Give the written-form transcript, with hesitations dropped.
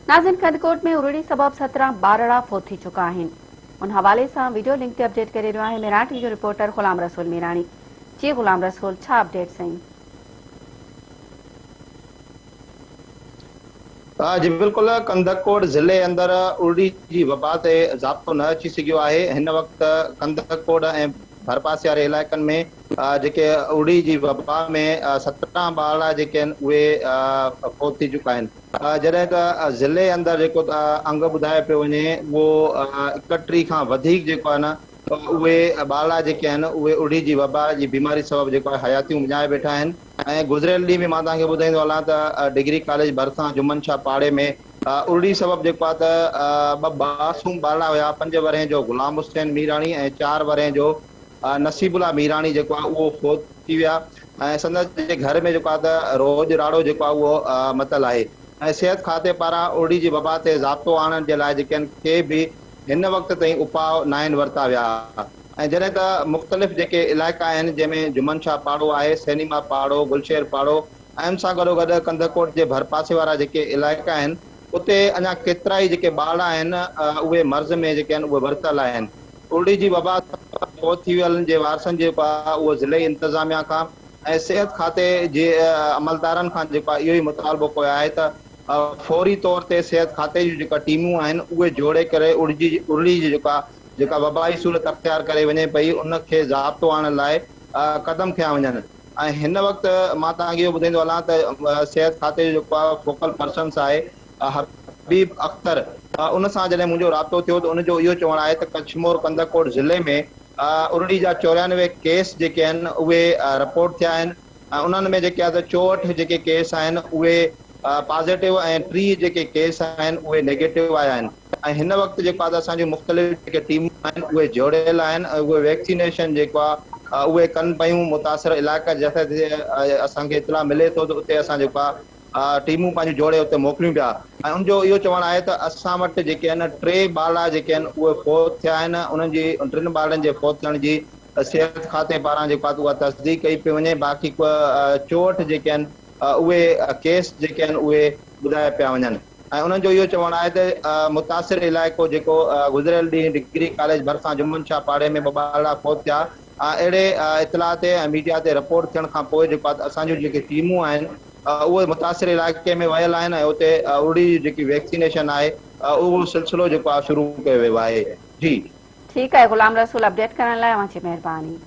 नाज़िन, कंदकोट में उरड़ी सबब 17 बारड़ा फौत थी चुका आहिनि। उन हवाले से वीडियो लिंक ते अपडेट करे रहियो आहे मेराठी जो रिपोर्टर गुलाम रसूल मीरानी। जी गुलाम रसूल, छा अपडेट सही? जी बिल्कुल, कंदकोट ज़िले अंदर उरड़ी जी वबा ते ज़ाब्तो न अची सघियो आहे। हिन वक़्तु कंदकोट ऐं भरपासे वारे इलाइक़नि में जेके उरड़ी जी वबा में 17 ॿारड़ा जेके आहिनि उहे फौत थी चुका आहिनि। जॾहिं त ज़िले अंदर जेको अंग ॿुधाए पियो वञे उहो 31 खां वधीक जेको आहे न उहे ॿारड़ा जेके आहिनि उहे उरड़ी जी वबा जी बीमारी सबबु जेको आहे हयातियूं विञाए वेठा आहिनि। ऐं गुज़िरियल ॾींहुं में मां तव्हांखे ॿुधाईंदो हलां त डिग्री कॉलेज भरिसां जुमन शाह पाड़े में उरड़ी सबबु जेको आहे त ॿ मासूम ॿारड़ा हुया। 5 वरह जो गुलाम हुसैन मीराणी ऐं 4 वरह जो नसीबुल्ला मीराणी जेको आहे उहो फौत थी विया। ऐं संदसि जे घर में जेको आहे त रोज़ राड़ो जेको आहे उहो मतल आहे। ऐं सिहत खाते पारां उरड़ी जी वबा ते ज़ाब्तो आणण जे लाइ जेके आहिनि के बि हिन वक़्त ताईं उपाउ न आहिनि वरिता विया। ऐं जॾहिं त मुख़्तलिफ़ जेके इलाइक़ा आहिनि जंहिंमें जुमन शाह पाड़ो आहे, सैनिमा पाड़ो, गुलशेर पाड़ो ऐं उन सां गॾोगॾु कंदकोट जे भरपासे वारा जेके इलाइक़ा आहिनि उते अञा केतिरा ई जेके ॿारड़ा आहिनि उहे मर्ज़ में जेके आहिनि उहे वरितल आहिनि। उरड़ी जी वबा फौत थी वियलनि जे वारसनि जेको आहे उहो ज़िले इंतिज़ामिया खां ऐं सिहत खाते जे अमलदारनि खां जेको आहे इहो ई मुतालबो कयो आहे त फौरी तौर ते सिहत खाते जूं जेका टीमूं आहिनि उहे जोड़े करे उरड़ी जी जेका वबाई सूरत अख़्तियार करे वञे पई उनखे ज़ाब्तो आणण लाइ क़दम खयां वञनि। ऐं हिन वक़्तु मां तव्हांखे इहो ॿुधाईंदो हलां त सिहत खाते जो जेको आहे फोकल पर्सन्स आहे हबीब अख्तर, उन सां जॾहिं मुंहिंजो राब्तो थियो त उनजो इहो चवणु आहे त कच्छमोर कंदकोट ज़िले में उरड़ी जा 94 केस जेके आहिनि उहे रिपोर्ट थिया आहिनि। ऐं उन्हनि में जेके आहे त 64 जेके केस आहिनि उहे पॉज़िटिव ऐं 3 जेके केस आहिनि उहे नेगेटिव आया आहिनि। ऐं हिन वक़्तु जेको आहे त असांजूं मुख़्तलिफ़ जेके टीमूं आहिनि उहे जोड़ियल आहिनि ऐं उहे वैक्सीनेशन जेको आहे उहे कनि पियूं मुतासिर इलाइक़ा जिते असांखे इतला मिले थो त उते असां जेको आहे टीमूं पंहिंजूं जोड़े उते मोकिलियूं पिया। ऐं उनजो इहो चवणु आहे त असां वटि जेके आहिनि 3 ॿारड़ा जेके आहिनि उहे फौत थिया आहिनि। उन्हनि जी 3 ॿारड़नि जे फौत थियण जी सिहत खाते पारां जेको आहे उहा तस्दीक कई पई वञे। बाक़ी 64 जेके आहिनि उहे केस जेके आहिनि उहे ॿुधाए पिया वञनि। ऐं उन्हनि जो इहो चवणु आहे त मुतासिर इलाइक़ो जेको गुज़िरियल ॾींहुं डिग्री कॉलेज भरिसां जुमन शाह पाड़े में 2 ॿारड़ा फौत थिया, अहिड़े इतला ते ऐं मीडिया ते रिपोर्ट थियण खां पोइ जेको आहे असांजूं जेके टीमूं आहिनि उहे मुतासिर इलाइक़े में वियल आहिनि ऐं उते उरड़ी जी जेकी वैक्सीनेशन आहे उहो सिलसिलो जेको आहे शुरू कयो वियो आहे। जी ठीक है गुलाम रसूल, अपडेट करण लाइ अवां जी महिरबानी।